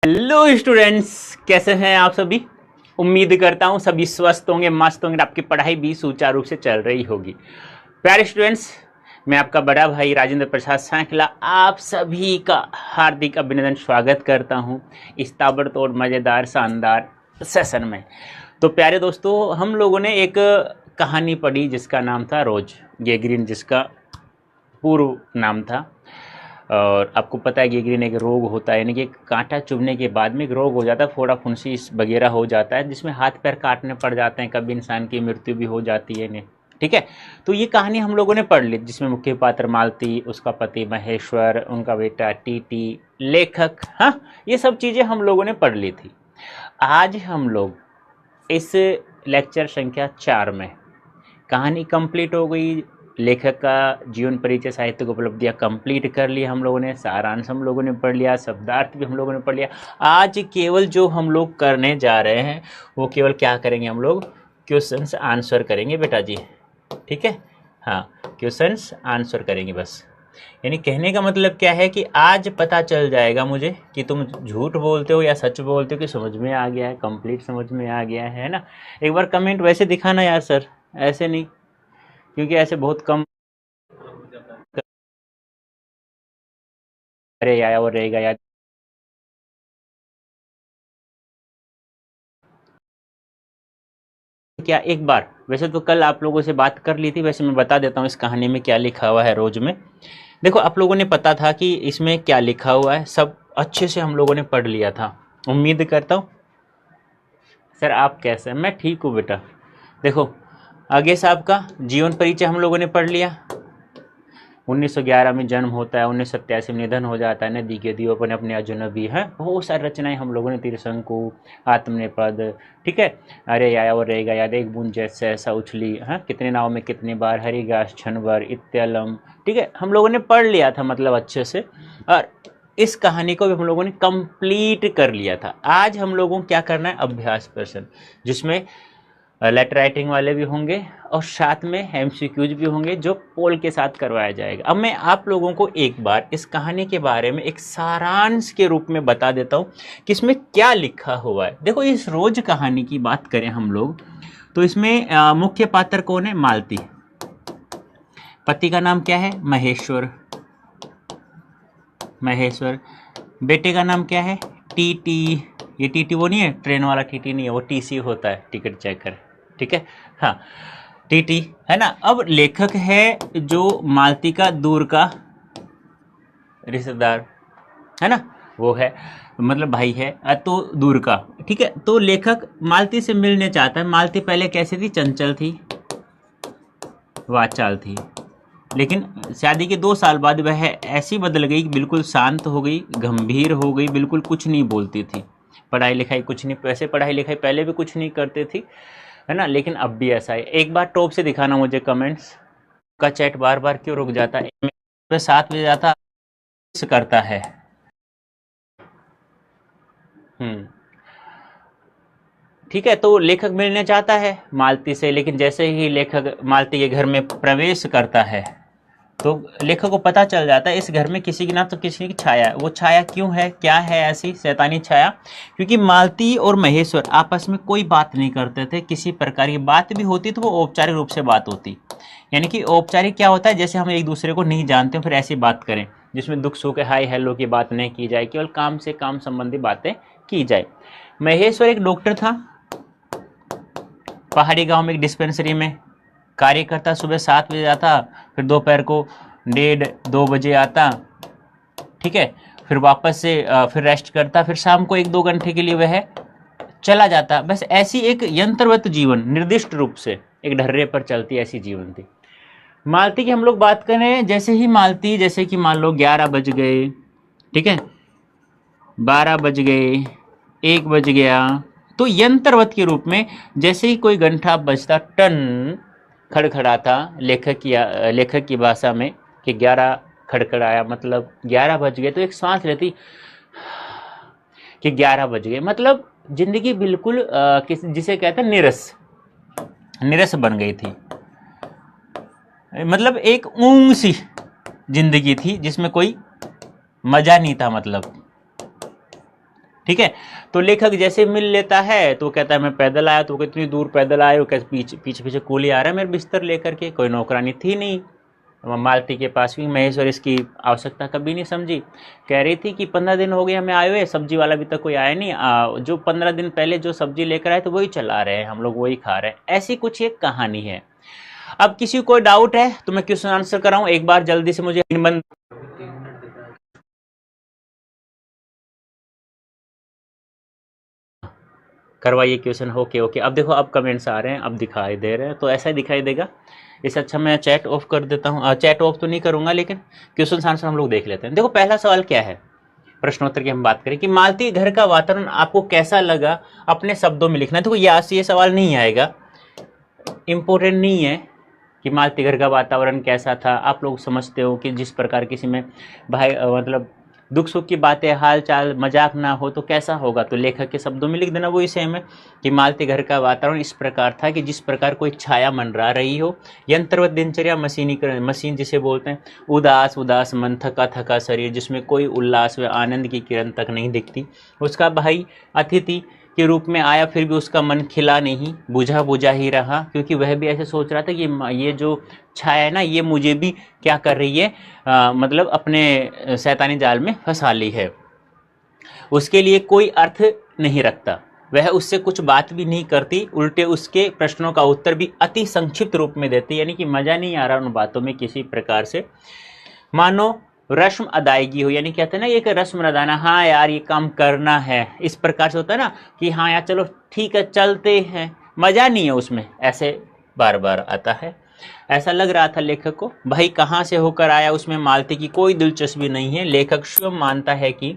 Hello students, कैसे हैं आप सभी। उम्मीद करता हूं सभी स्वस्थ होंगे, मस्त होंगे, आपकी पढ़ाई भी सुचारू रूप से चल रही होगी। प्यारे स्टूडेंट्स, मैं आपका बड़ा भाई राजेंद्र प्रसाद सांखला आप सभी का हार्दिक अभिनंदन स्वागत करता हूं इस ताबड़तोड़ मज़ेदार शानदार सेशन में। तो प्यारे दोस्तों, हम लोगों ने एक कहानी पढ़ी जिसका नाम था रोज गैंग्रीन, जिसका पूर्व नाम था। और आपको पता है गैंग्रीन एक रोग होता है, यानी कि कांटा चुभने के बाद में एक रोग हो जाता है, फोड़ा फुंसी वगैरह हो जाता है, जिसमें हाथ पैर काटने पड़ जाते हैं, कभी इंसान की मृत्यु भी हो जाती है इन्हें। ठीक है, तो ये कहानी हम लोगों ने पढ़ ली, जिसमें मुख्य पात्र मालती, उसका पति महेश्वर, उनका बेटा टीटी, लेखक, हाँ, ये सब चीज़ें हम लोगों ने पढ़ ली थी। आज हम लोग इस लेक्चर संख्या 4 में कहानी कंप्लीट हो गई, लेखक का जीवन परिचय, साहित्यिक उपलब्धियां कंप्लीट कर ली हम लोगों ने, सारांश हम लोगों ने पढ़ लिया, शब्दार्थ भी हम लोगों ने पढ़ लिया। आज केवल जो हम लोग करने जा रहे हैं वो केवल क्या करेंगे, हम लोग क्वेश्चंस आंसर करेंगे बेटा जी। ठीक है, हाँ, क्वेश्चंस आंसर करेंगे बस। यानी कहने का मतलब क्या है कि आज पता चल जाएगा मुझे कि तुम झूठ बोलते हो या सच बोलते हो, कि समझ में आ गया है, कंप्लीट समझ में आ गया है ना। एक बार कमेंट वैसे दिखाना यार सर, ऐसे नहीं, क्योंकि ऐसे बहुत कम। अरे यार वो रहेगा यार। क्या एक बार, वैसे तो कल आप लोगों से बात कर ली थी, वैसे मैं बता देता हूँ इस कहानी में क्या लिखा हुआ है रोज में। देखो, आप लोगों ने पता था कि इसमें क्या लिखा हुआ है, सब अच्छे से हम लोगों ने पढ़ लिया था, उम्मीद करता हूँ। सर आप कैसे हैं? मैं ठीक हूँ बेटा। देखो, आगे साहब का जीवन परिचय हम लोगों ने पढ़ लिया। 1911 में जन्म होता है, 1987 में निधन हो जाता है, नदी के द्वीप अपने अजनबी हैं, बहुत सारी रचनाएं हम लोगों ने, त्रिशंकु, आत्मनेपद, ठीक है, अरे आया और रहेगा याद, एक बूंद जैसे ऐसा उछली, हाँ, कितने नाव में कितनी बार, हरिघास क्षण भर, इत्यलम, ठीक है, हम लोगों ने पढ़ लिया था मतलब अच्छे से। और इस कहानी को भी हम लोगों ने कंप्लीट कर लिया था। आज हम लोगों को क्या करना है, अभ्यास प्रश्न, जिसमें लेटर राइटिंग वाले भी होंगे और साथ में एमसीक्यूज भी होंगे, जो पोल के साथ करवाया जाएगा। अब मैं आप लोगों को एक बार इस कहानी के बारे में एक सारांश के रूप में बता देता हूँ कि इसमें क्या लिखा हुआ है। देखो, इस रोज कहानी की बात करें हम लोग तो इसमें मुख्य पात्र कौन है, मालती, पति का नाम क्या है, महेश्वर, महेश्वर, बेटे का नाम क्या है, टीटी, ये टीटी वो नहीं है, ट्रेन वाला टीटी नहीं है, वो टीसी होता है, टिकट चेकर, ठीक है, हाँ, टीटी है ना। अब लेखक है जो मालती का दूर का रिश्तेदार है ना, वो है, मतलब भाई है, तो दूर का, ठीक है। तो लेखक मालती से मिलने चाहता है। मालती पहले कैसी थी, चंचल थी, वाचाल थी, लेकिन शादी के 2 साल बाद वह ऐसी बदल गई, बिल्कुल शांत हो गई, गंभीर हो गई, बिल्कुल कुछ नहीं बोलती थी, पढ़ाई लिखाई कुछ नहीं, वैसे पढ़ाई लिखाई पहले भी कुछ नहीं करती थी, है ना, लेकिन अब भी ऐसा है। एक बार टॉप से दिखाना मुझे कमेंट्स का, चैट बार बार क्यों रुक जाता है, 7 बजे जाता करता है। ठीक है, तो लेखक मिलने चाहता है मालती से, लेकिन जैसे ही लेखक मालती के घर में प्रवेश करता है तो लेखक को पता चल जाता है इस घर में किसी की ना तो किसी की छाया है। वो छाया क्यों है, क्या है ऐसी शैतानी छाया, क्योंकि मालती और महेश्वर आपस में कोई बात नहीं करते थे, किसी प्रकार की बात भी होती तो वो औपचारिक रूप से बात होती। यानी कि औपचारिक क्या होता है, जैसे हम एक दूसरे को नहीं जानते फिर ऐसी बात करें, जिसमें दुख सुख हाय हेलो की बात नहीं की जाए, केवल काम से काम संबंधी बातें की जाए। महेश्वर एक डॉक्टर था, पहाड़ी गांव में एक डिस्पेंसरी में कार्य करता, सुबह 7 बजे आता, फिर दोपहर को 1:30-2 बजे आता, ठीक है, फिर वापस से फिर रेस्ट करता, फिर शाम को 1-2 घंटे के लिए वह चला जाता। बस ऐसी एक यंत्रवत जीवन, निर्दिष्ट रूप से एक ढर्रे पर चलती ऐसी जीवन थी। मालती की हम लोग बात करें, जैसे ही मालती, जैसे कि मान लो 11 बज गए, ठीक है, 12 बज गए, 1 बज गया, तो यंत्रवत के रूप में जैसे ही कोई घंटा बजता, टन खड़खड़ाता, लेखक की भाषा में कि 11 खड़खड़ाया, मतलब 11 बज गए, तो एक सांस लेती कि 11 बज गए, मतलब जिंदगी बिल्कुल जिसे कहते हैं निरस, निरस बन गई थी, मतलब एक ऊंग सी जिंदगी थी जिसमें कोई मजा नहीं था, मतलब ठीक है। तो लेखक जैसे मिल लेता है तो कहता है मैं पैदल आया, तो कितनी दूर पैदल आए हो, कैसे पीछे पीछे पीछे कूली आ रहा है मेरे बिस्तर लेकर के, कोई नौकरानी थी नहीं मालती के पास भी। महेश्वर इसकी आवश्यकता कभी नहीं समझी, कह रही थी कि 15 दिन हो गए हमें आए हुए, सब्जी वाला अभी तक कोई आया नहीं, जो 15 दिन पहले जो सब्जी लेकर आए तो वही चला रहे हैं, हम लोग वही खा रहे हैं। ऐसी कुछ एक कहानी है। अब किसी को कोई डाउट है तो मैं क्वेश्चन आंसर कराऊं एक बार जल्दी से, मुझे बंद करवाइए क्वेश्चन। ओके ओके, अब देखो अब कमेंट्स आ रहे हैं, अब दिखाई दे रहे हैं, तो ऐसा ही दिखाई देगा। इससे अच्छा मैं चैट ऑफ कर देता हूँ, चैट ऑफ तो नहीं करूंगा लेकिन क्वेश्चन आंसर हम लोग देख लेते हैं। देखो पहला सवाल क्या है, प्रश्नोत्तर की हम बात करें कि मालती घर का वातावरण आपको कैसा लगा, अपने शब्दों में लिखना है। देखो ये सवाल नहीं आएगा, इम्पोर्टेंट नहीं है कि मालती घर का वातावरण कैसा था। आप लोग समझते हो कि जिस प्रकार किसी में भाई मतलब दुख सुख की बातें, हाल चाल, मजाक ना हो तो कैसा होगा, तो लेखक के शब्दों में लिख देना वही सेम है कि मालती घर का वातावरण इस प्रकार था कि जिस प्रकार कोई छाया मंडरा रही हो, यंत्रवत दिनचर्या, मशीन जिसे बोलते हैं, उदास उदास मन, थका थका शरीर, जिसमें कोई उल्लास व आनंद की किरण तक नहीं दिखती। उसका भाई अतिथि के रूप में आया, फिर भी उसका मन खिला नहीं, बुझा बुझा ही रहा, क्योंकि वह भी ऐसे सोच रहा था कि ये जो छाया है ना, ये मुझे भी क्या कर रही है, मतलब अपने शैतानी जाल में फंसा ली है। उसके लिए कोई अर्थ नहीं रखता, वह उससे कुछ बात भी नहीं करती, उल्टे उसके प्रश्नों का उत्तर भी अति संक्षिप्त रूप में देती, यानी कि मजा नहीं आ रहा उन बातों में किसी प्रकार से, मानो रस्म अदायगी हो। यानी कहते हैं ना एक रस्म अदाना, हाँ यार ये काम करना है, इस प्रकार से होता है ना कि हाँ यार चलो ठीक है चलते हैं, मजा नहीं है उसमें, ऐसे बार बार आता है। ऐसा लग रहा था लेखक को। भाई कहाँ से होकर आया उसमें मालती की कोई दिलचस्पी नहीं है। लेखक स्वयं मानता है कि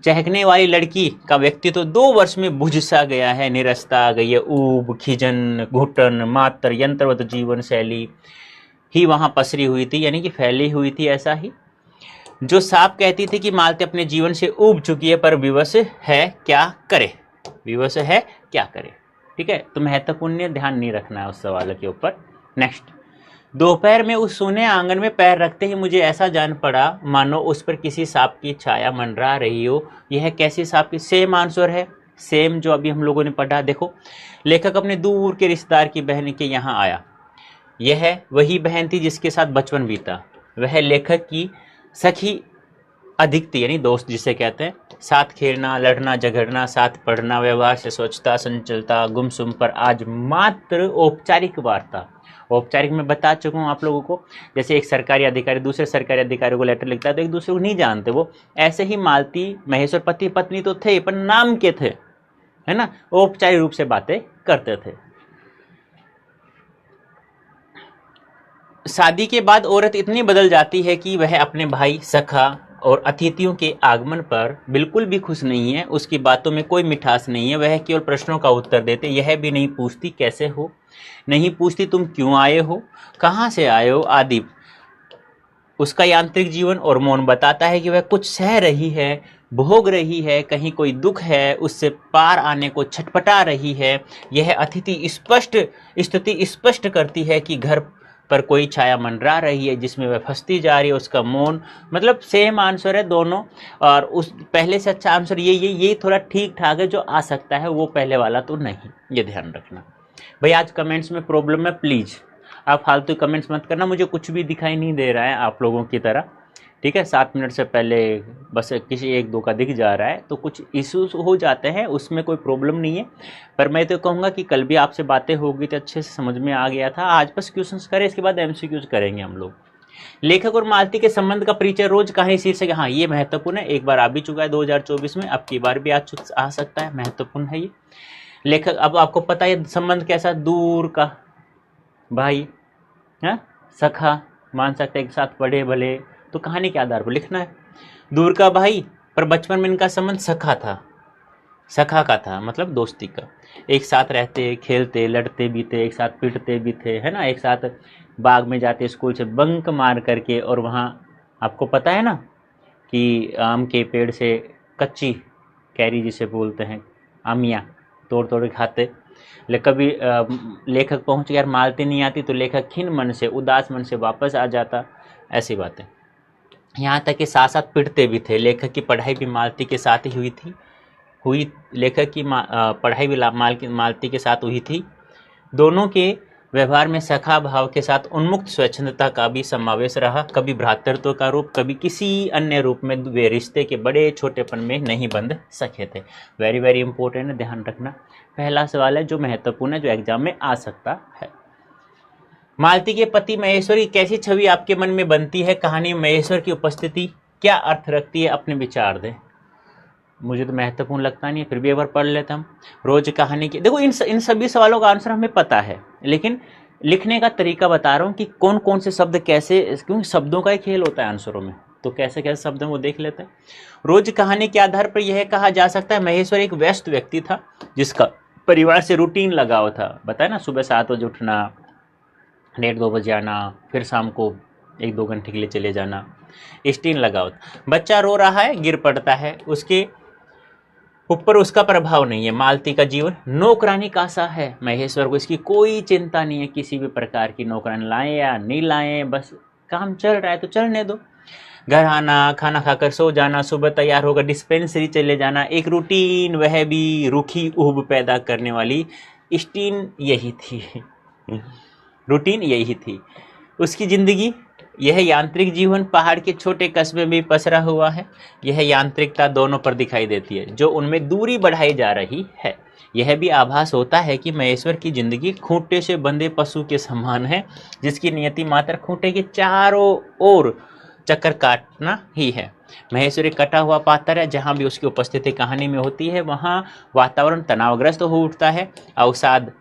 चहकने वाली लड़की का व्यक्तित्व 2 वर्ष में बुझ सा गया है, निरस्ता आ गई है, ऊब, खिजन, घुटन, मात्र यंत्रवत जीवन शैली ही वहां पसरी हुई थी, यानी कि फैली हुई थी। ऐसा ही जो साफ कहती थी कि मालती अपने जीवन से ऊब चुकी है, पर विवश है क्या करे, विवश है क्या करे। ठीक है, तो महत्वपूर्ण ध्यान नहीं रखना है उस सवाल के ऊपर। नेक्स्ट, दोपहर में उस सोने आंगन में पैर रखते ही मुझे ऐसा जान पड़ा मानो उस पर किसी सांप की छाया मंडरा रही हो। यह कैसी सांप की, सेम आंसर है, सेम जो अभी हम लोगों ने पढ़ा। देखो लेखक अपने दूर के रिश्तेदार की बहन के यहाँ आया, यह वही बहन थी जिसके साथ बचपन बीता। वह लेखक की सखी अधिक थी, यानी दोस्त जिसे कहते हैं, साथ खेलना, लड़ना, झगड़ना, साथ पढ़ना, व्यवहार से स्वच्छता, संचलता, गुमसुम, पर आज मात्र औपचारिक वार्ता। औपचारिक में बता चुका हूँ आप लोगों को, जैसे एक सरकारी अधिकारी दूसरे सरकारी अधिकारी को लेटर लिखता है तो एक दूसरे को नहीं जानते वो, ऐसे ही मालती महेश्वर पति पत्नी तो थे पर नाम के थे, है ना, औपचारिक रूप से बातें करते थे। शादी के बाद औरत इतनी बदल जाती है कि वह अपने भाई, सखा और अतिथियों के आगमन पर बिल्कुल भी खुश नहीं है। उसकी बातों में कोई मिठास नहीं है, वह केवल प्रश्नों का उत्तर देते, यह भी नहीं पूछती कैसे हो, नहीं पूछती तुम क्यों आए हो, कहाँ से आए हो आदि। उसका यांत्रिक जीवन और मौन बताता है कि वह कुछ सह रही है, भोग रही है, कहीं कोई दुख है, उससे पार आने को छटपटा रही है। यह अतिथि स्पष्ट स्थिति स्पष्ट करती है कि घर पर कोई छाया मंडरा रही है जिसमें वह फंसती जा रही है। उसका मौन, मतलब सेम आंसर है दोनों, और उस पहले से अच्छा आंसर ये थोड़ा ठीक ठाक है, जो आ सकता है वो पहले वाला तो नहीं, ये ध्यान रखना। भाई आज कमेंट्स में प्रॉब्लम है, प्लीज़ आप फालतू कमेंट्स मत करना, मुझे कुछ भी दिखाई नहीं दे रहा है आप लोगों की तरह। ठीक है, 7 मिनट से पहले बस किसी 1-2 का दिख जा रहा है, तो कुछ इश्यूज हो जाते हैं, उसमें कोई प्रॉब्लम नहीं है। पर मैं तो कहूँगा कि कल भी आपसे बातें होगी तो अच्छे से समझ में आ गया था। आज बस क्वेश्चंस करें, इसके बाद MCQs करेंगे हम लोग। लेखक और मालती के संबंध का परिचय रोज कहानी शीर्षक, हाँ ये महत्वपूर्ण है, एक बार आ भी चुका है 2024 में, अब की बार भी आ सकता है, महत्वपूर्ण है ये। लेखक, अब आपको पता है संबंध कैसा, दूर का भाई, है सखा, मान सकते एक साथ पढ़े भले, तो कहानी के आधार पर लिखना है। दूर का भाई, पर बचपन में इनका संबंध सखा था, सखा का था, मतलब दोस्ती का। एक साथ रहते, खेलते, लड़ते भी थे, एक साथ पिटते भी थे, है ना, एक साथ बाग में जाते स्कूल से बंक मार करके, और वहाँ आपको पता है ना कि आम के पेड़ से कच्ची कैरी जिसे बोलते हैं, आमियाँ तोड़ तोड़ खाते। कभी लेखक पहुँच यार मालती नहीं आती तो लेखक खिन्न मन से, उदास मन से वापस आ जाता, ऐसी बातें। यहाँ तक कि साथ साथ पिटते भी थे। लेखक की पढ़ाई भी मालती के साथ ही हुई थी, हुई, लेखक की पढ़ाई भी मालती के साथ हुई थी। दोनों के व्यवहार में सखा भाव के साथ उन्मुक्त स्वच्छंदता का भी समावेश रहा। कभी भ्रातृत्व का रूप, कभी किसी अन्य रूप में वे रिश्ते के बड़े छोटेपन में नहीं बंध सके थे। वेरी वेरी इंपॉर्टेंट है, ध्यान रखना। पहला सवाल है जो महत्वपूर्ण है, जो एग्जाम में आ सकता है। मालती के पति महेश्वर की कैसी छवि आपके मन में बनती है? कहानी में महेश्वर की उपस्थिति क्या अर्थ रखती है? अपने विचार दें। मुझे तो महत्वपूर्ण लगता नहीं है, फिर भी एक बार पढ़ लेता हम। रोज कहानी की, देखो इन सभी सवालों का आंसर हमें पता है, लेकिन लिखने का तरीका बता रहा हूँ कि कौन कौन से शब्द कैसे, क्योंकि शब्दों का ही खेल होता है आंसरों में, तो कैसे कैसे शब्द हैं वो देख लेते हैं। रोज कहानी के आधार पर यह कहा जा सकता है महेश्वर एक व्यस्त व्यक्ति था जिसका परिवार से रूटीन लगाव था। बताया ना, सुबह 7 बजे उठना, 1:30-2 बजे आना, फिर शाम को 1-2 घंटे के लिए चले जाना, स्टीन लगाओ। बच्चा रो रहा है, गिर पड़ता है, उसके ऊपर उसका प्रभाव नहीं है। मालती का जीवन नौकरानी का सा है। महेश्वर को इसकी कोई चिंता नहीं है, किसी भी प्रकार की नौकरानी लाएं या नहीं लाएं, बस काम चल रहा है तो चलने दो। घर आना, खाना खाकर सो जाना, सुबह तैयार होकर डिस्पेंसरी चले जाना, एक रूटीन, वह भी रूखी ऊब पैदा करने वाली स्टीन यही थी। रूटीन यही थी उसकी जिंदगी। यह यांत्रिक जीवन पहाड़ के छोटे कस्बे में पसरा हुआ है। यह यांत्रिकता दोनों पर दिखाई देती है जो उनमें दूरी बढ़ाई जा रही है। यह भी आभास होता है कि महेश्वर की जिंदगी खूंटे से बंधे पशु के समान है जिसकी नियति मात्र खूंटे के चारों ओर चक्कर काटना ही है। महेश्वर एक कटा हुआ पात्र है। जहाँ भी उसकी उपस्थिति कहानी में होती है वहाँ वातावरण तनावग्रस्त हो उठता है। अवसाद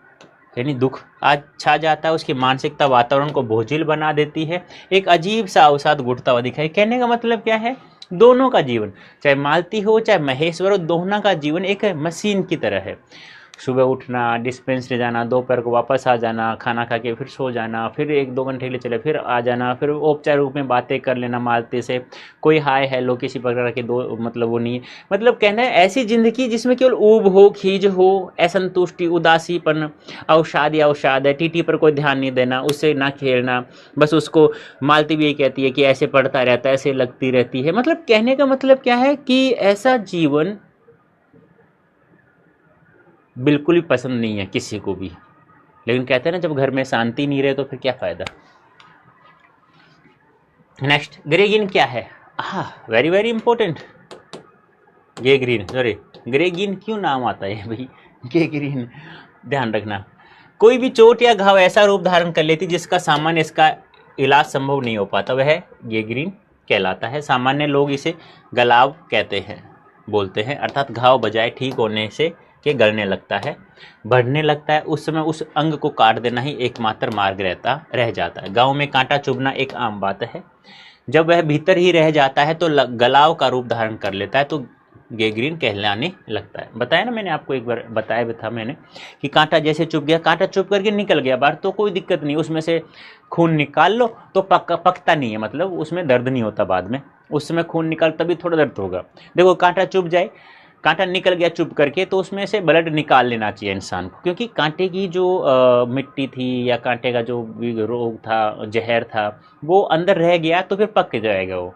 यानी दुख आज छा जाता है। उसकी मानसिकता वातावरण को बोझिल बना देती है। एक अजीब सा अवसाद घुटता हुआ दिखाई। कहने का मतलब क्या है? दोनों का जीवन, चाहे मालती हो चाहे महेश्वर हो, दोनों का जीवन एक मशीन की तरह है। सुबह उठना, डिस्पेंसरी जाना, दोपहर को वापस आ जाना, खाना खा के फिर सो जाना, फिर 1-2 घंटे के लिए चले, फिर आ जाना, फिर औपचारिक रूप में बातें कर लेना मालती से। कोई हाय हेलो किसी प्रकार के दो मतलब वो नहीं है। मतलब कहना है ऐसी जिंदगी जिसमें केवल ऊब हो, खीज हो, असंतुष्टि, उदासीपन, अवसाद या अवसाद है। टीटी पर कोई ध्यान नहीं देना, उससे ना खेलना, बस उसको मालती भी यही कहती है कि ऐसे पढ़ता रहता है, ऐसे लगती रहती है। मतलब कहने का मतलब क्या है कि ऐसा जीवन बिल्कुल भी पसंद नहीं है किसी को भी। लेकिन कहते हैं ना, जब घर में शांति नहीं रहे तो फिर क्या फायदा। नेक्स्ट, ग्रेगिन क्या है? Very very important. ग्रेगिन क्यों नाम आता है भाई? ग्रेगिन, ध्यान रखना। कोई भी चोट या घाव ऐसा रूप धारण कर लेती जिसका सामान्य इसका इलाज संभव नहीं हो पाता, वह ग्रेगिन कहलाता है। सामान्य लोग इसे गलाव कहते हैं, बोलते हैं, अर्थात घाव बजाय ठीक होने से के गलने लगता है, बढ़ने लगता है, उस समय उस अंग को काट देना ही एकमात्र मार्ग रह जाता है। गांव में कांटा चुभना एक आम बात है। जब वह भीतर ही रह जाता है तो गलाव का रूप धारण कर लेता है, तो गैंग्रीन कहलाने लगता है। बताया ना मैंने आपको, एक बार बताया भी था मैंने कि कांटा जैसे चुभ गया, कांटा चुभ करके निकल गया बाहर तो कोई दिक्कत नहीं, उसमें से खून निकाल लो तो पकता नहीं है, मतलब उसमें दर्द नहीं होता बाद में। उस समय खून निकाल तभी थोड़ा दर्द होगा। देखो कांटा चुभ जाए, कांटा निकल गया चुभ करके, तो उसमें से ब्लड निकाल लेना चाहिए इंसान को, क्योंकि कांटे की जो मिट्टी थी या कांटे का जो रोग था, जहर था, वो अंदर रह गया तो फिर पक जाएगा वो,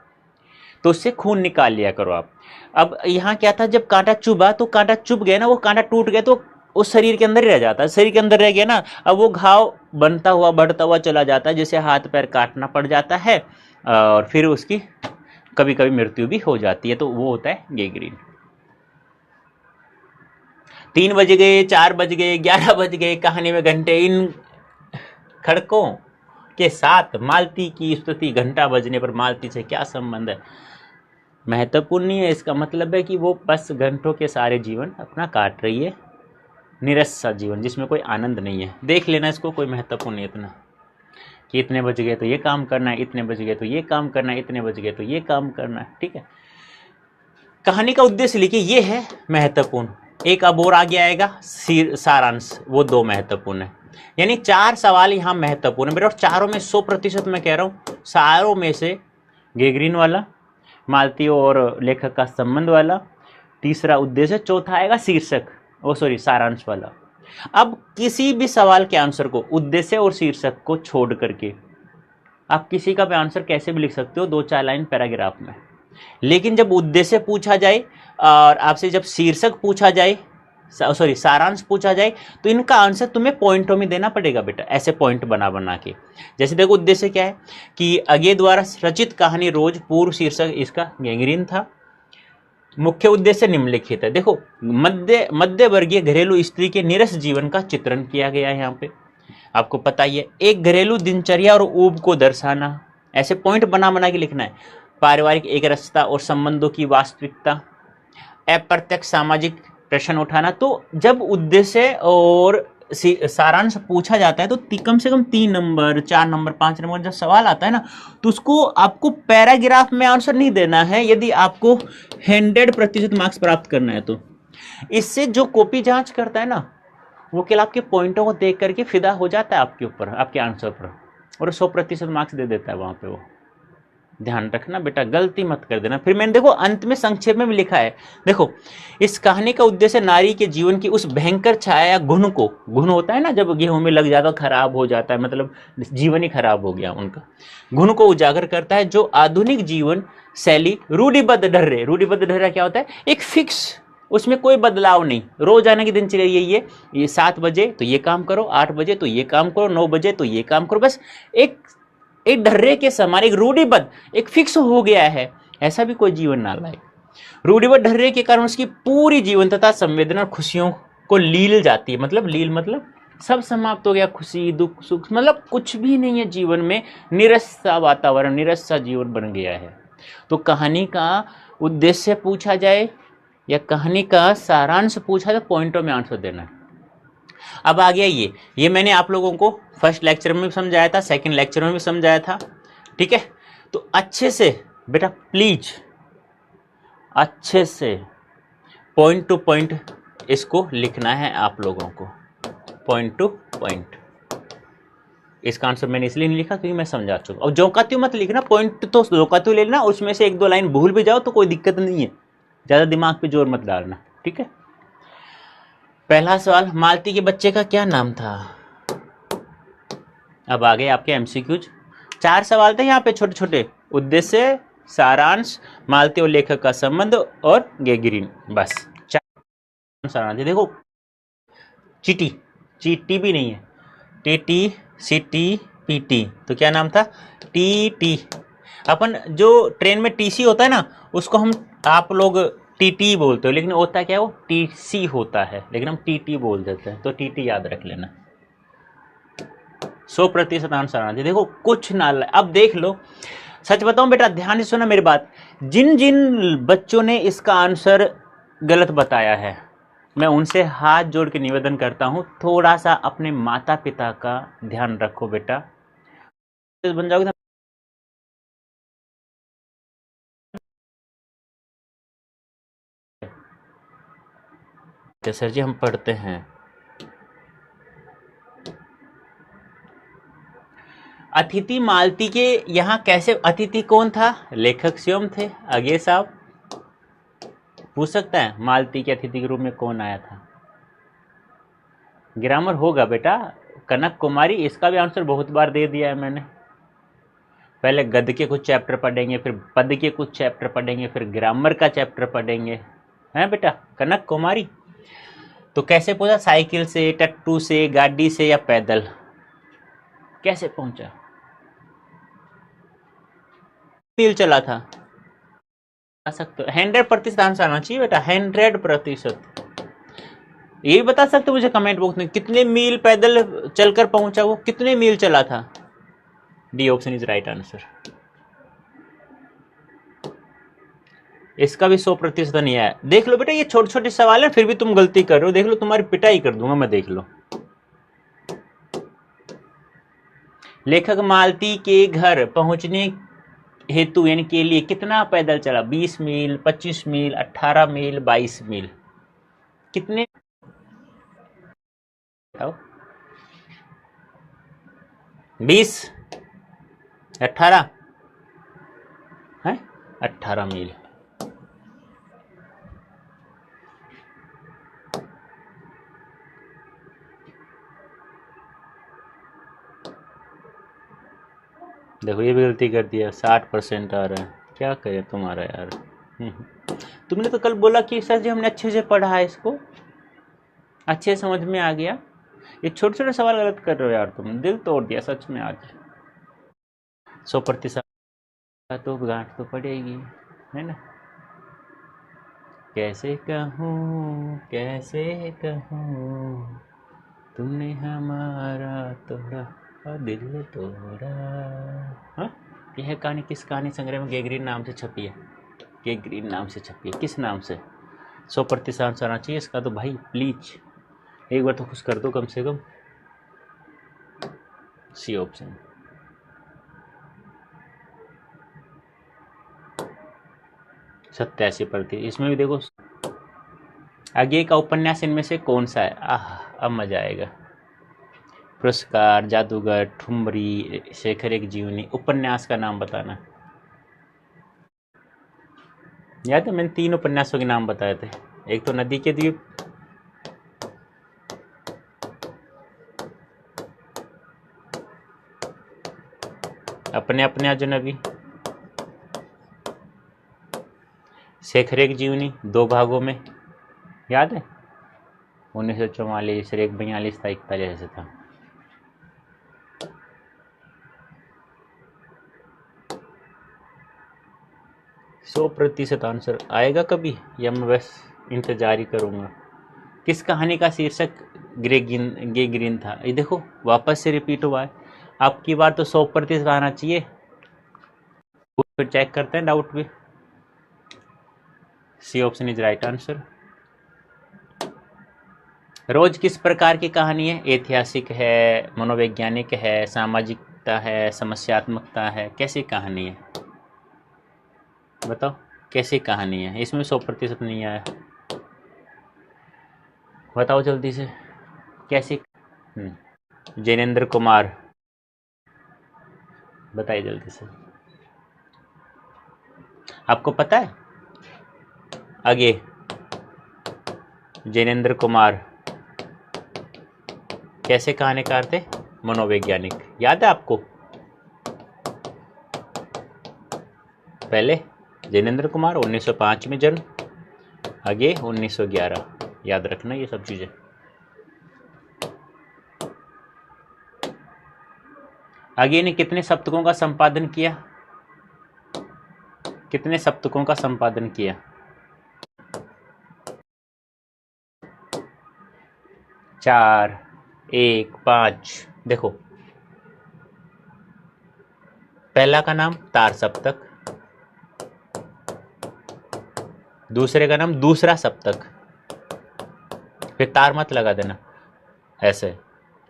तो उससे खून निकाल लिया करो आप। अब यहाँ क्या था, जब कांटा चुभा तो कांटा चुभ गया ना, वो कांटा टूट गया तो उस शरीर के अंदर ही रह जाता है, शरीर के अंदर रह गया ना, अब वो घाव बनता हुआ बढ़ता हुआ चला जाता है, जिसे हाथ पैर काटना पड़ जाता है और फिर उसकी कभी कभी मृत्यु भी हो जाती है। तो वो होता है गैंग्रीन। 3 बज गए, 4 बज गए, 11 बज गए, कहानी में घंटे, इन खड़कों के साथ मालती की स्तुति, घंटा बजने पर मालती से क्या संबंध है? महत्वपूर्ण नहीं है। इसका मतलब है कि वो बस घंटों के सारे जीवन अपना काट रही है, निरस सा जीवन जिसमें कोई आनंद नहीं है। देख लेना इसको, कोई महत्वपूर्ण नहीं इतना कि इतने बज गए तो ये काम करना है, इतने बज गए तो ये काम करना है, इतने बज गए तो ये काम करना है, ठीक है। कहानी का उद्देश्य लिखिए, ये है महत्वपूर्ण। एक अब और आगे आएगा सारांश, वो 2 महत्वपूर्ण है। यानी 4 सवाल यहाँ महत्वपूर्ण है मेरे, और चारों में 100% मैं कह रहा हूँ, सारों में से गैंग्रीन वाला, मालती और लेखक का संबंध वाला, तीसरा उद्देश्य, चौथा आएगा शीर्षक, सारांश वाला। अब किसी भी सवाल के आंसर को उद्देश्य और शीर्षक को छोड़ करके आप किसी का भी आंसर कैसे भी लिख सकते हो, 2-4 लाइन पैराग्राफ में। लेकिन जब उद्देश्य पूछा जाए और आपसे जब शीर्षक पूछा जाए, सॉरी सारांश पूछा जाए, तो इनका आंसर तुम्हें पॉइंटों में देना पड़ेगा बेटा, ऐसे पॉइंट बना बना के। जैसे देखो उद्देश्य क्या है कि अगे द्वारा रचित कहानी रोज, पूर्व शीर्षक इसका गैंग्रीन था। मुख्य उद्देश्य निम्नलिखित है। देखो मध्य वर्गीय घरेलू स्त्री के नीरस जीवन का चित्रण किया गया है। यहाँ पे आपको पता ही है, एक घरेलू दिनचर्या और ऊब को दर्शाना, ऐसे पॉइंट बना बना के लिखना है। पारिवारिक एक रसता और संबंधों की वास्तविकता, अप्रत्यक्ष सामाजिक प्रश्न उठाना। तो जब उद्देश्य और सारांश पूछा जाता है तो कम से कम 3 नंबर 4 नंबर 5 नंबर जब सवाल आता है ना, तो उसको आपको पैराग्राफ में आंसर नहीं देना है यदि आपको 100% मार्क्स प्राप्त करना है। तो इससे जो कॉपी जांच करता है ना, वो केवल आपके पॉइंटों को देख करके फिदा हो जाता है आपके ऊपर, आपके आंसर पर, और 100% मार्क्स दे देता है वहां पे। वो ध्यान रखना बेटा, गलती मत कर देना। फिर मैंने देखो अंत में संक्षेप में भी लिखा है, देखो इस कहानी का उद्देश्य नारी के जीवन की उस भयंकर छाया गुण को, गुण होता है ना जब गेहूं में लग जाता है खराब हो जाता है, मतलब जीवन ही खराब हो गया उनका, गुण को उजागर करता है जो आधुनिक जीवन शैली रूढ़िबद्ध ढर्रे, रूढ़िबद्ध ढर्रा क्या होता है, एक फिक्स, उसमें कोई बदलाव नहीं, रोजाना की दिनचर्या यही है, ये 7 बजे तो ये काम करो, 8 बजे तो ये काम करो, 9 बजे तो ये काम करो, बस एक एक ढर्रे के समान, एक रूढ़िबद्ध, एक फिक्स हो गया है। ऐसा भी कोई जीवन ना लाए। रूढ़िबद्ध ढर्रे के कारण उसकी पूरी जीवन तथा संवेदना और खुशियों को लील जाती है, मतलब लील मतलब सब समाप्त हो गया, खुशी दुख सुख मतलब कुछ भी नहीं है जीवन में, निरस सा वातावरण, निरस सा जीवन बन गया है। तो कहानी का उद्देश्य पूछा जाए या कहानी का सारांश पूछा तो पॉइंटों में आंसर देना है। अब आ गया ये मैंने आप लोगों को फर्स्ट लेक्चर में भी समझाया था, सेकंड लेक्चर में भी समझाया था, ठीक है। तो अच्छे से बेटा प्लीज अच्छे से पॉइंट टू पॉइंट इसको लिखना है आप लोगों को, पॉइंट टू पॉइंट। इसका आंसर मैंने इसलिए नहीं लिखा क्योंकि मैं समझा चुका। और जोकात्यू मत लिखना, पॉइंट तो जोकात्यू ले लेना, उसमें से 1-2 लाइन भूल भी जाओ तो कोई दिक्कत नहीं है, ज्यादा दिमाग पे जोर मत डालना, ठीक है। पहला सवाल, मालती के बच्चे का क्या नाम था। अब आ गए आपके एमसीक्यूज। 4 सवाल थे यहाँ पे छोटे छोटे, उद्देश्य, सारांश, मालती और लेखक का संबंध और गैंग्रीन, बस 4 सारांश। देखो चीटी, चीटी भी नहीं है, टीटी सीटी पीटी, तो क्या नाम था, टीटी। अपन जो ट्रेन में टीसी होता है ना, उसको हम आप लोग टीटी बोलते हो, लेकिन होता क्या है वो टीसी होता है, लेकिन हम टीटी बोल देते हैं, तो टीटी याद रख लेना। 100% आंसर आना चाहिए। देखो कुछ ना, अब देख लो, सच बताऊं बेटा, ध्यान से सुना मेरी बात, जिन जिन बच्चों ने इसका आंसर गलत बताया है, मैं उनसे हाथ जोड़ के निवेदन करता हूं, थोड़ा सा अपने माता पिता का ध्यान रखो बेटा, बन जाओगे। सर जी हम पढ़ते हैं। अतिथि मालती के यहाँ कैसे, अतिथि कौन था, लेखक स्वयं थे, आगे साहब पूछ सकता है मालती के अतिथि के रूप में कौन आया था। ग्रामर होगा बेटा, कनक कुमारी, इसका भी आंसर बहुत बार दे दिया है मैंने। पहले गद्य के कुछ चैप्टर पढ़ेंगे, फिर पद के कुछ चैप्टर पढ़ेंगे, फिर ग्रामर का चैप्टर पढ़ेंगे, हैं बेटा, कनक कुमारी। तो कैसे पहुंचा, साइकिल से, टट्टू से, गाड़ी से या पैदल, कैसे पहुंचा, मील चला था, आ सकते हो। 100% आंसर आना चाहिए बेटा, 100%। ये भी बता सकते हो मुझे कमेंट बॉक्स में, कितने मील पैदल चलकर पहुंचा, वो कितने मील चला था। D option is right answer. इसका भी 100% नहीं आया। देख लो बेटा, ये छोटे छोटे सवाल है, फिर भी तुम गलती कर रहे हो, देख लो तुम्हारी पिटाई कर दूंगा मैं, देख लो। लेखक मालती के घर पहुंचने हेतु यानी के लिए कितना पैदल चला, 20 मील, 25 मील, 18 मील, 22 मील, कितने बताओ, 20, 18 है, 18 मील। देखो ये भी गलती कर दिया, 60% आ रहा है। क्या करें तुम्हारा यार। तुमने तो कल बोला कि सर जी हमने अच्छे से पढ़ा है, इसको अच्छे समझ में आ गया। ये छोटे छोटे सवाल गलत कर रहे हो यार, तुम दिल तोड़ दिया सच में आज। 100% तो गांठ तो पड़ेगी, है ना। कैसे कहूँ तुमने हमारा तोड़ा और दिल तोड़ा। हाँ, यह कहानी किस कहानी संग्रह में गेगरीन नाम से छपी है? गेगरीन नाम से छपी है, किस नाम से? 100% आंसर आना चाहिए इसका तो भाई, प्लीज एक बार तो खुश कर दो कम से कम। C option. 87%। इसमें भी देखो आगे का उपन्यास इनमें से कौन सा है? अब मजा आएगा। पुरस्कार, जादूगर, ठुमरी, शेखर एक जीवनी। उपन्यास का नाम बताना। याद है मैंने 3 उपन्यासों के नाम बताए थे। एक तो नदी के द्वीप, अपने अपने अजनबी, शेखर एक जीवनी 2 भागों में, याद है 1944 फिर 42 था 41 ऐसे था। सौ प्रतिशत आंसर आएगा कभी, या मैं बस इंतजार ही करूंगा? किस कहानी का शीर्षक गे ग्रीन था? ये देखो वापस से रिपीट हुआ है। आपकी बार तो 100% आना चाहिए। फिर चेक करते हैं डाउट भी। C option is right answer. रोज किस प्रकार की कहानी है? ऐतिहासिक है, मनोवैज्ञानिक है, सामाजिकता है, समस्यात्मकता है, कैसी कहानी है? बताओ कैसी कहानी है? इसमें 100% नहीं आया, बताओ जल्दी से कैसी। जैनेन्द्र कुमार, बताइए जल्दी से। आपको पता है आगे? जैनेन्द्र कुमार कैसे कहानीकार थे? मनोवैज्ञानिक। याद है आपको? पहले जैनेन्द्र कुमार 1905 में जन्म, आगे 1911। याद रखना ये सब चीजें। आगे ने कितने सप्तकों का संपादन किया? कितने सप्तकों का संपादन किया? 4, 1, 5। देखो पहला का नाम तार सप्तक, दूसरे का नाम दूसरा सप्तक, फिर तार मत लगा देना ऐसे,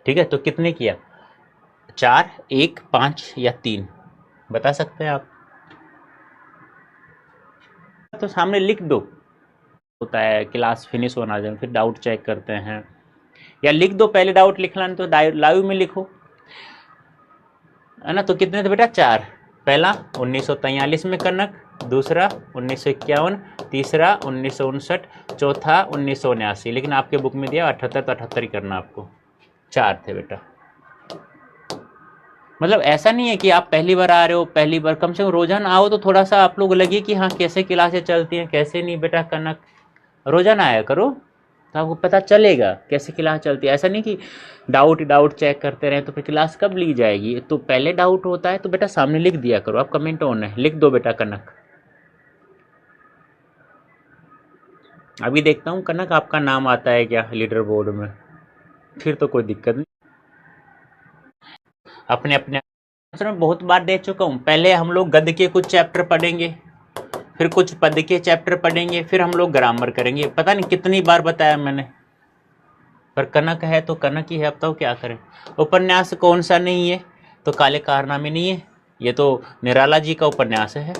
ठीक है? तो कितने किया? 4, 1, 5 या 3? बता सकते हैं आप? तो सामने लिख दो, होता है क्लास फिनिश होना जाए फिर डाउट चेक करते हैं, या लिख दो पहले डाउट लिखना तो लाइव में लिखो, है ना। तो कितने थे बेटा? 4। पहला 1943 में कनक, दूसरा 1951, तीसरा 1959, चौथा 1979। लेकिन आपके बुक में दिया 78, तो 78 ही करना आपको। 4 थे बेटा। मतलब ऐसा नहीं है कि आप पहली बार आ रहे हो, पहली बार, कम से कम रोजाना आओ तो थोड़ा सा आप लोग लगे कि हाँ कैसे क्लासें चलती हैं कैसे नहीं। बेटा कनक रोजाना आया करो तो आपको पता चलेगा कैसे क्लास चलती है। ऐसा नहीं कि डाउट चेक करते रहे तो फिर क्लास कब ली जाएगी। तो पहले डाउट होता है तो बेटा सामने लिख दिया करो। आप कमेंट ऑन है, लिख दो बेटा कनक। अभी देखता हूँ कनक आपका नाम आता है क्या लीडर बोर्ड में, फिर तो कोई दिक्कत नहीं। अपने अपने में बहुत बार दे चुका हूँ। पहले हम लोग गद्य के कुछ चैप्टर पढ़ेंगे, फिर कुछ पद के चैप्टर पढ़ेंगे, फिर हम लोग ग्रामर करेंगे। पता नहीं कितनी बार बताया मैंने, पर कनक है तो कनक ही है। अब तो क्या करें। उपन्यास कौन सा नहीं है? तो काले कारनामे नहीं है, ये तो निराला जी का उपन्यास है।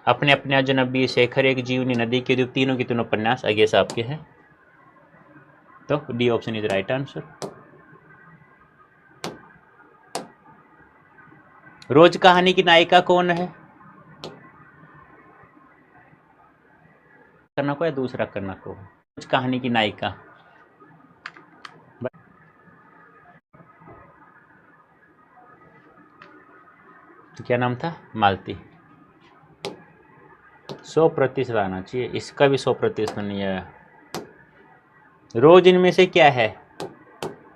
अपने अपने अजनबी, शेखर एक जीवनी, नदी के द्वीप, तीनों के तीनों उपन्यास आगे साहब के हैं। तो D option is right answer. रोज कहानी की नायिका कौन है? कनक को या दूसरा कनक को? रोज कहानी की नायिका तो क्या नाम था? मालती। 100% आना चाहिए, इसका भी 100% नहीं आया। रोज इनमें से क्या है?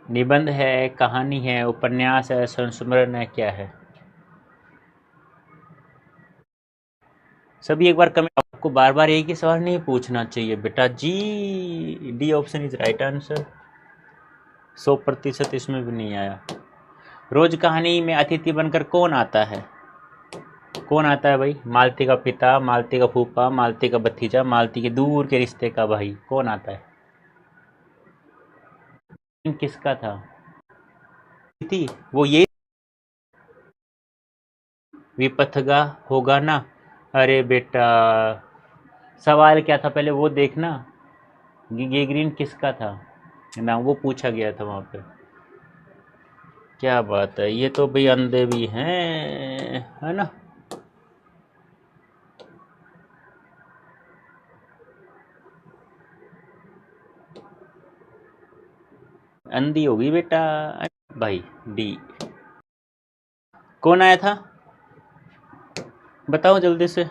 निबंध है, कहानी है, उपन्यास है, संस्मरण है, क्या है? सभी एक बार कमेंट। आपको बार बार एक ही सवाल नहीं पूछना चाहिए बेटा जी। D option is right answer. 100% इसमें भी नहीं आया। रोज कहानी में अतिथि बनकर कौन आता है? कौन आता है भाई? मालती का पिता, मालती का फूफा, मालती का भतीजा, मालती के दूर के रिश्ते का भाई, कौन आता है? किसका था? थी वो ये विपथगा होगा ना। अरे बेटा, सवाल क्या था पहले वो देखना। ये ग्रीन किसका था ना, वो पूछा गया था वहां पे। क्या बात है, ये तो भाई अंधे भी हैं, है ना। अंधी होगी बेटा भाई। डी। कौन आया था? बताओ जल्दी से,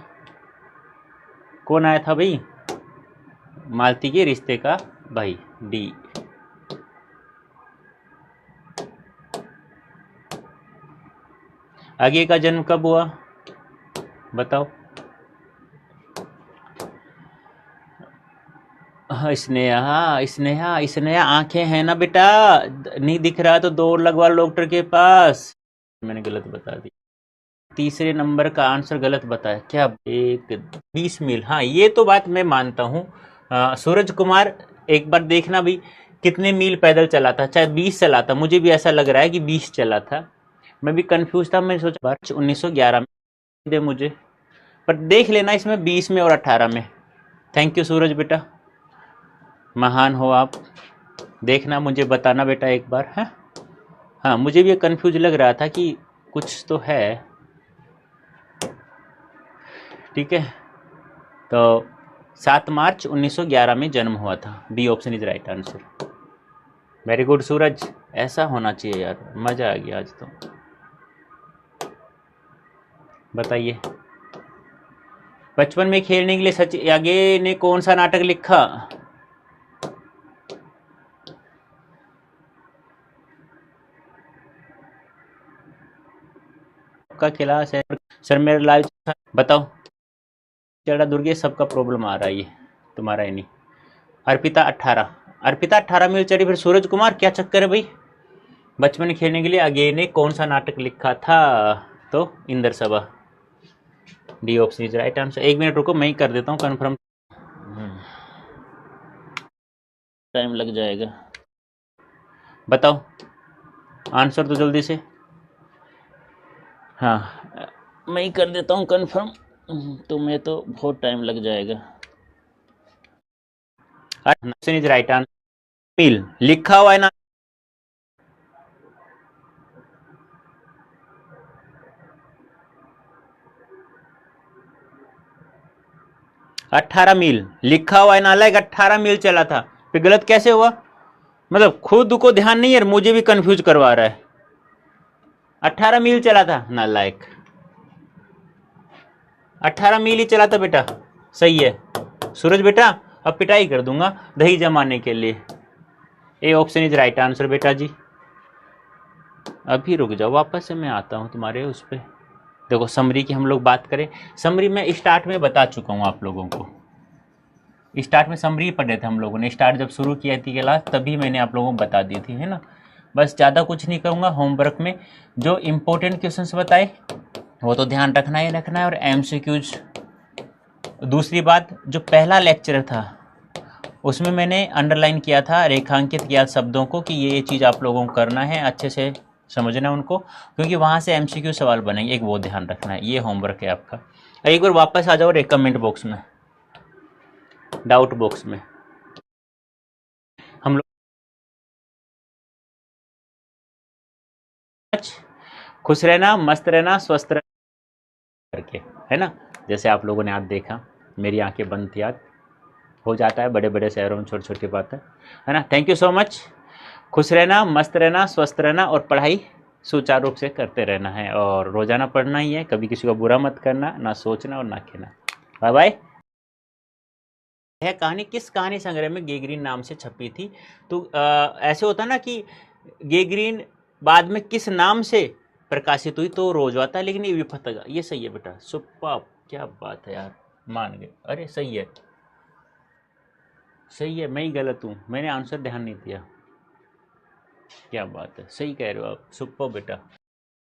कौन आया था भाई? मालती के रिश्ते का भाई। डी। आगे का जन्म कब हुआ बताओ? स्नेहा, स्नेहा, स्नेहा आंखें हैं ना बेटा, नहीं दिख रहा तो दौड़ लगवा लो डॉक्टर के पास। मैंने गलत बता दी, तीसरे नंबर का आंसर गलत बताया क्या? एक 20 मील, हाँ ये तो बात मैं मानता हूँ। सूरज कुमार एक बार देखना भी कितने मील पैदल चला था, चाहे 20 चला था, मुझे भी ऐसा लग रहा है कि 20 चला था। मैं भी कंफ्यूज था, मैं सोचा वर्ष 1911 में दे मुझे, पर देख लेना इसमें 20 में और 18 में। थैंक यू सूरज बेटा, महान हो आप। देखना मुझे बताना बेटा एक बार है। हाँ मुझे भी कंफ्यूज लग रहा था कि कुछ तो है। ठीक है, तो 7 मार्च 1911 में जन्म हुआ था। B option is right answer. Very good Suraj, ऐसा होना चाहिए यार, मजा आ गया आज तो। बताइए, बचपन में खेलने के लिए सचिन आगे ने कौन सा नाटक लिखा? का क्लास है सर, मेरा लाइव बताओ। चढ़ा दुर्गे, सबका प्रॉब्लम आ रहा है ये, तुम्हारा ही नहीं। अर्पिता 18, अर्पिता 18 मील चढ़ी। फिर सूरज कुमार क्या चक्कर है भाई? बचपन में खेलने के लिए आगे ने कौन सा नाटक लिखा था? तो इंदर सभा। D option is right answer. 1 minute रुको, मैं ही कर देता हूँ कन्फर्म, टाइम लग जाएगा। बताओ आंसर तो जल्दी से। हाँ मैं ही कर देता हूँ कन्फर्म, तुम्हें तो बहुत टाइम लग जाएगा। Option is right answer. मील लिखा हुआ है ना, 18 मील लिखा हुआ है ना, लाइक 18 मील चला था। फिर गलत कैसे हुआ? मतलब खुद को ध्यान नहीं है, मुझे भी कंफ्यूज करवा रहा है। 18 मील चला था ना, लाइक 18 मील ही चला था बेटा। सही है सूरज बेटा, अब पिटाई कर दूंगा दही जमाने के लिए। A option is right answer बेटा जी। अभी रुक जाओ, वापस से मैं आता हूँ तुम्हारे उस पर। देखो समरी की हम लोग बात करें, समरी मैं स्टार्ट में बता चुका हूँ आप लोगों को। स्टार्ट में समरी पढ़े थे हम लोगों ने, स्टार्ट जब शुरू किया थी क्लास तभी मैंने आप लोगों को बता दी थी, है ना। बस ज़्यादा कुछ नहीं करूँगा। होमवर्क में जो इम्पोर्टेंट क्वेश्चंस बताए वो तो ध्यान रखना ही रखना है, और एमसीक्यूज। दूसरी बात, जो पहला लेक्चर था उसमें मैंने अंडरलाइन किया था, रेखांकित किया शब्दों को कि ये चीज़ आप लोगों को करना है, अच्छे से समझना उनको, क्योंकि वहाँ से एमसीक्यू सवाल बनेंगे, एक वो ध्यान रखना है। ये होमवर्क है आपका। एक बार वापस आ जाओ कमेंट बॉक्स में, डाउट बॉक्स में। हम लोग खुश रहना, मस्त रहना, स्वस्थ रहना करके, है ना। जैसे आप लोगों ने आज देखा, मेरी आंखें बंद थी, आज हो जाता है बड़े बड़े शहरों में छोटी छोटी बातें, है ना। Thank you so much. खुश रहना, मस्त रहना, स्वस्थ रहना, और पढ़ाई सुचारू रूप से करते रहना है, और रोजाना पढ़ना ही है। कभी किसी को बुरा मत करना, ना सोचना और ना कहना। Bye bye. यह कहानी किस कहानी संग्रह में गे ग्रीन नाम से छपी थी? तो ऐसे होता ना कि गे ग्रीन बाद में किस नाम से प्रकाशित हुई तो रोज आता है, लेकिन ये विफतगा, ये सही है बेटा, सुपर, क्या बात है यार, मान गए। अरे सही है, सही है, मैं ही गलत हूँ, मैंने आंसर ध्यान नहीं दिया। क्या बात है, सही कह रहे हो आप, सुपर बेटा।